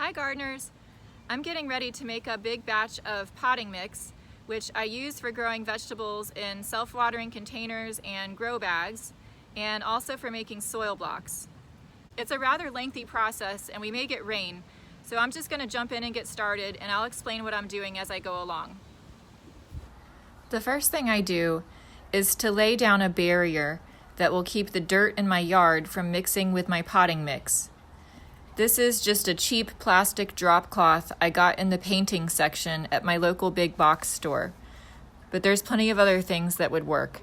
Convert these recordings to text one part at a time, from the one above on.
Hi gardeners! I'm getting ready to make a big batch of potting mix, which I use for growing vegetables in self-watering containers and grow bags, and also for making soil blocks. It's a rather lengthy process and we may get rain, so I'm just going to jump in and get started, and I'll explain what I'm doing as I go along. The first thing I do is to lay down a barrier that will keep the dirt in my yard from mixing with my potting mix. This is just a cheap plastic drop cloth I got in the painting section at my local big box store. But there's plenty of other things that would work,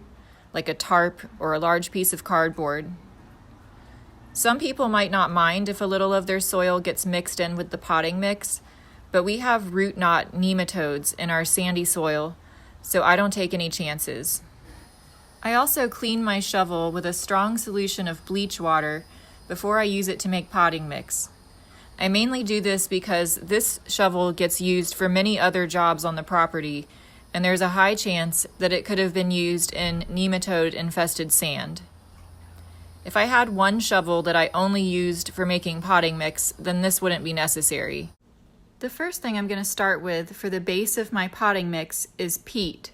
like a tarp or a large piece of cardboard. Some people might not mind if a little of their soil gets mixed in with the potting mix, but we have root knot nematodes in our sandy soil, so I don't take any chances. I also clean my shovel with a strong solution of bleach water before I use it to make potting mix. I mainly do this because this shovel gets used for many other jobs on the property, and there's a high chance that it could have been used in nematode-infested sand. If I had one shovel that I only used for making potting mix, then this wouldn't be necessary. The first thing I'm going to start with for the base of my potting mix is peat.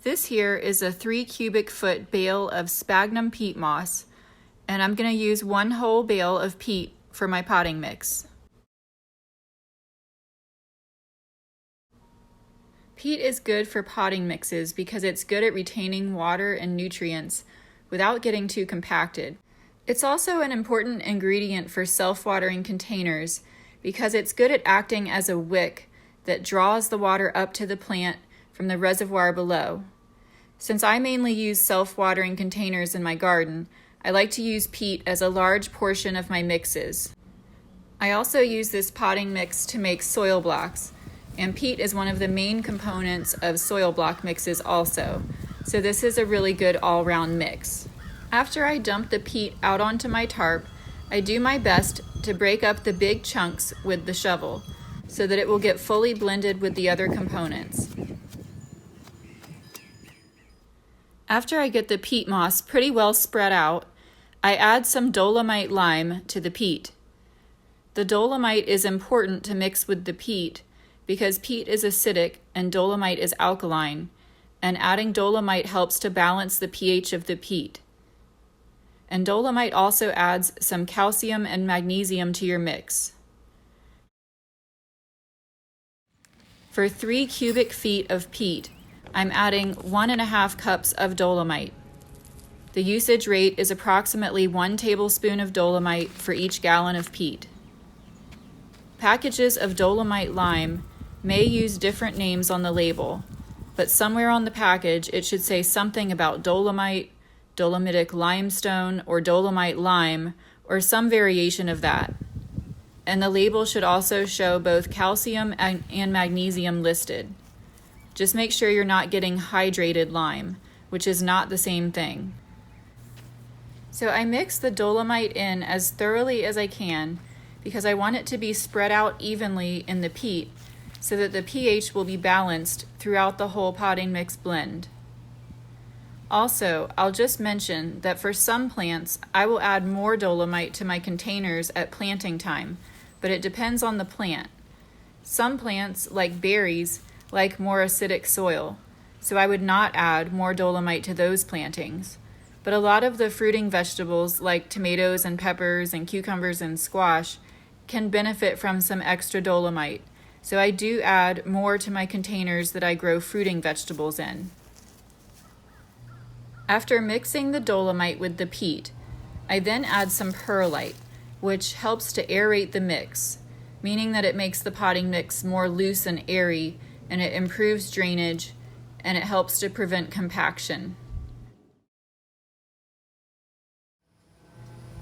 This here is a 3 cubic foot bale of sphagnum peat moss, and I'm going to use 1 whole bale of peat for my potting mix. Peat is good for potting mixes because it's good at retaining water and nutrients without getting too compacted. It's also an important ingredient for self-watering containers because it's good at acting as a wick that draws the water up to the plant from the reservoir below. Since I mainly use self-watering containers in my garden, I like to use peat as a large portion of my mixes. I also use this potting mix to make soil blocks, and peat is one of the main components of soil block mixes also, so this is a really good all-round mix. After I dump the peat out onto my tarp, I do my best to break up the big chunks with the shovel so that it will get fully blended with the other components. After I get the peat moss pretty well spread out, I add some dolomite lime to the peat. The dolomite is important to mix with the peat because peat is acidic and dolomite is alkaline, and adding dolomite helps to balance the pH of the peat. And dolomite also adds some calcium and magnesium to your mix. For 3 cubic feet of peat, I'm adding 1.5 cups of dolomite. The usage rate is approximately 1 tablespoon of dolomite for each gallon of peat. Packages of dolomite lime may use different names on the label, but somewhere on the package it should say something about dolomite, dolomitic limestone, or dolomite lime, or some variation of that. And the label should also show both calcium and magnesium listed. Just make sure you're not getting hydrated lime, which is not the same thing. So I mix the dolomite in as thoroughly as I can because I want it to be spread out evenly in the peat so that the pH will be balanced throughout the whole potting mix blend. Also, I'll just mention that for some plants, I will add more dolomite to my containers at planting time, but it depends on the plant. Some plants, like berries, like more acidic soil, so I would not add more dolomite to those plantings. But a lot of the fruiting vegetables like tomatoes and peppers and cucumbers and squash can benefit from some extra dolomite, so I do add more to my containers that I grow fruiting vegetables in. After mixing the dolomite with the peat, I then add some perlite, which helps to aerate the mix, meaning that it makes the potting mix more loose and airy, and it improves drainage, and it helps to prevent compaction.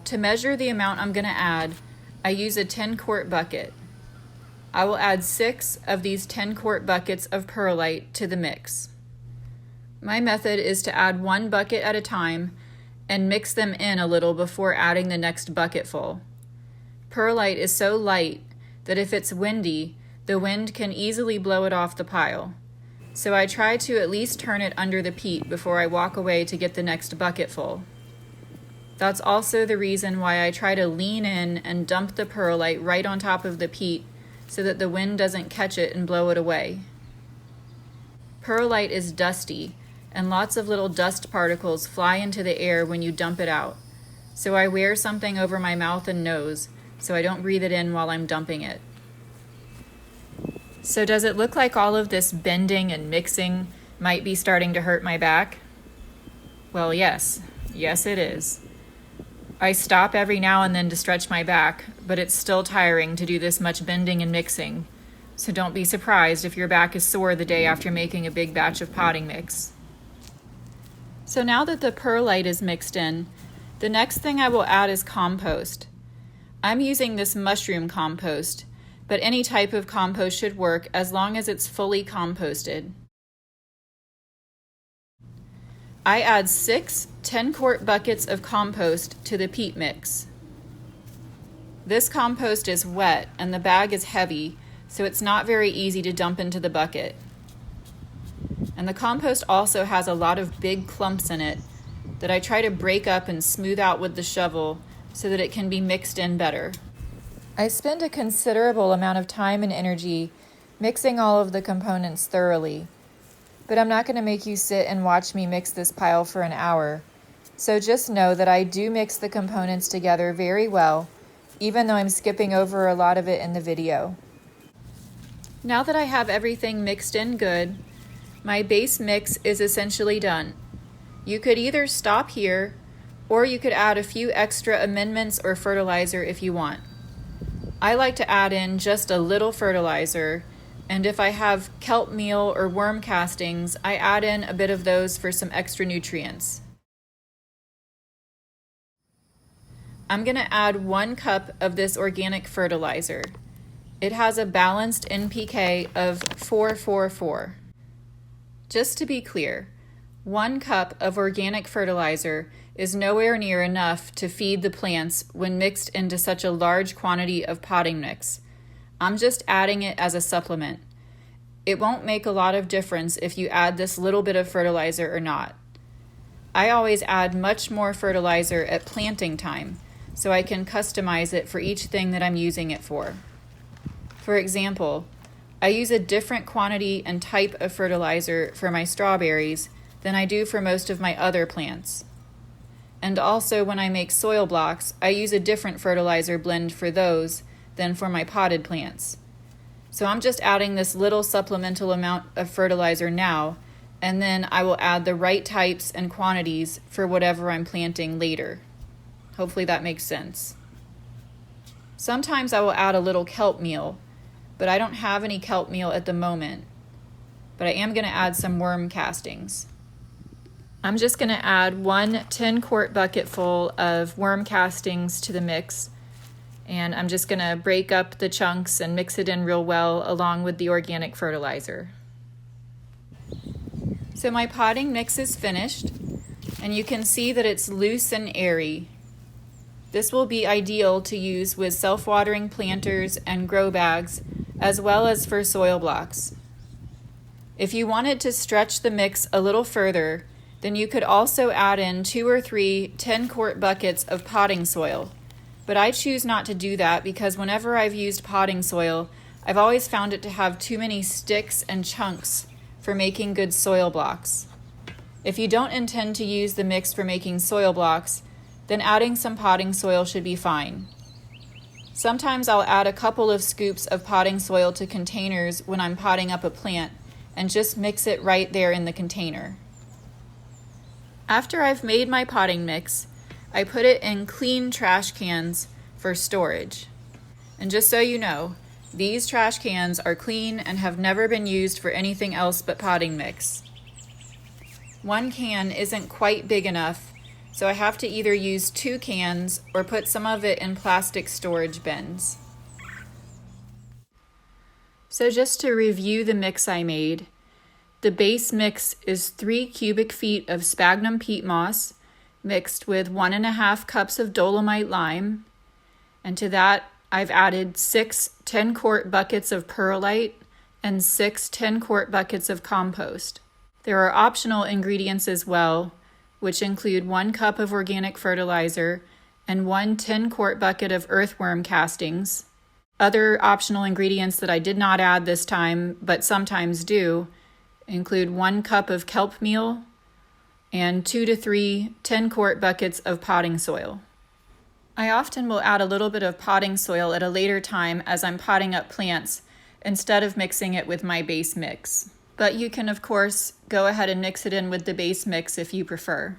To measure the amount I'm going to add, I use a 10-quart bucket. I will add 6 of these 10-quart buckets of perlite to the mix. My method is to add 1 bucket at a time and mix them in a little before adding the next bucketful. Perlite is so light that if it's windy, the wind can easily blow it off the pile. So I try to at least turn it under the peat before I walk away to get the next bucketful. That's also the reason why I try to lean in and dump the perlite right on top of the peat so that the wind doesn't catch it and blow it away. Perlite is dusty, and lots of little dust particles fly into the air when you dump it out. So I wear something over my mouth and nose so I don't breathe it in while I'm dumping it. So does it look like all of this bending and mixing might be starting to hurt my back? Well, yes. Yes, it is. I stop every now and then to stretch my back, but it's still tiring to do this much bending and mixing. So don't be surprised if your back is sore the day after making a big batch of potting mix. So now that the perlite is mixed in, the next thing I will add is compost. I'm using this mushroom compost, but any type of compost should work as long as it's fully composted. I add 6 10-quart buckets of compost to the peat mix. This compost is wet and the bag is heavy, so it's not very easy to dump into the bucket. And the compost also has a lot of big clumps in it that I try to break up and smooth out with the shovel so that it can be mixed in better. I spend a considerable amount of time and energy mixing all of the components thoroughly, but I'm not going to make you sit and watch me mix this pile for an hour. So just know that I do mix the components together very well, even though I'm skipping over a lot of it in the video. Now that I have everything mixed in good, my base mix is essentially done. You could either stop here, or you could add a few extra amendments or fertilizer if you want. I like to add in just a little fertilizer, and if I have kelp meal or worm castings, I add in a bit of those for some extra nutrients. I'm going to add 1 cup of this organic fertilizer. It has a balanced NPK of 444. Just to be clear, 1 cup of organic fertilizer is nowhere near enough to feed the plants when mixed into such a large quantity of potting mix. I'm just adding it as a supplement. It won't make a lot of difference if you add this little bit of fertilizer or not. I always add much more fertilizer at planting time, so I can customize it for each thing that I'm using it for. For example, I use a different quantity and type of fertilizer for my strawberries than I do for most of my other plants. And also when I make soil blocks, I use a different fertilizer blend for those than for my potted plants. So I'm just adding this little supplemental amount of fertilizer now, and then I will add the right types and quantities for whatever I'm planting later. Hopefully that makes sense. Sometimes I will add a little kelp meal, but I don't have any kelp meal at the moment. But I am going to add some worm castings. I'm just going to add 1 10-quart bucket full of worm castings to the mix, and I'm just going to break up the chunks and mix it in real well along with the organic fertilizer. So my potting mix is finished, and you can see that it's loose and airy. This will be ideal to use with self-watering planters and grow bags, as well as for soil blocks. If you wanted to stretch the mix a little further, then you could also add in 2 or 3 10-quart buckets of potting soil. But I choose not to do that because whenever I've used potting soil, I've always found it to have too many sticks and chunks for making good soil blocks. If you don't intend to use the mix for making soil blocks, then adding some potting soil should be fine. Sometimes I'll add a couple of scoops of potting soil to containers when I'm potting up a plant and just mix it right there in the container. After I've made my potting mix, I put it in clean trash cans for storage. And just so you know, these trash cans are clean and have never been used for anything else but potting mix. 1 can isn't quite big enough, so I have to either use 2 cans or put some of it in plastic storage bins. So just to review the mix I made, the base mix is 3 cubic feet of sphagnum peat moss mixed with 1.5 cups of dolomite lime, and to that I've added 6 10-quart buckets of perlite and 6 10-quart buckets of compost. There are optional ingredients as well, which include 1 cup of organic fertilizer and 1 10-quart bucket of earthworm castings. Other optional ingredients that I did not add this time, but sometimes do, include 1 cup of kelp meal and 2 to 3 10-quart buckets of potting soil. I often will add a little bit of potting soil at a later time as I'm potting up plants instead of mixing it with my base mix. But you can, of course, go ahead and mix it in with the base mix if you prefer.